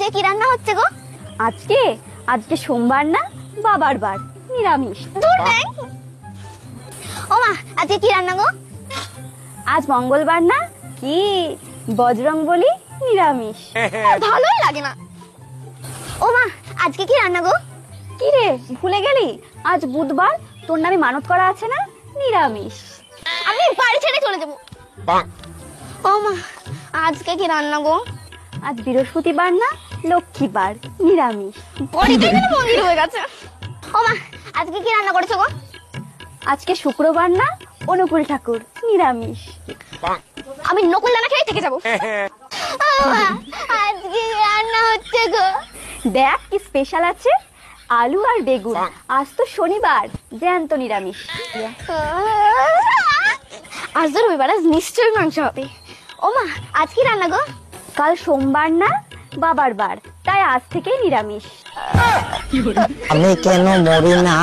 আজকে কি রান্না হচ্ছে গো? আজকে আজকে সোমবার না, বাবার বার, নিরামিষ। দূর নেই। ও মা, আজকে কি রান্না গো? আজ মঙ্গলবার না, কি বজরং বলি, নিরামিষ। ভালোই লাগে না। ও মা, আজকে কি রান্না গো? কি রে, ভুলে গেলি? আজ বুধবার, তোর নামে মানত করা আছে না, নিরামিষ। আমি বাড়ি ছেড়ে চলে যাবো। ও মা, আজকে কি রান্না গো? আজ বৃহস্পতিবার না, লক্ষ্মীবার, নিরামিষ। বাড়িতেই যেন মন্দির হয়ে গেছে। ও মা, আজকে কি রান্না করেছো গো? আজকে শুক্রবার না, অনুকূল ঠাকুর, নিরামিষ। আমি নকুল দানা খেয়ে থেকে যাবো। ও মা, আজকে কি রান্না হচ্ছে গো? দেখ কি স্পেশাল আছে, আলু আর বেগুন। আজ তো শনিবার, জ্যান্ত নিরামিষ। আজ তো রবিবার, আজ নিশ্চয়ই মাংস হবে। ও মা, আজ কি রান্না গো? কাল সোমবার না, বাবার বার, তাই আজ থেকেই নিরামিষ। আমি কেন মরি না?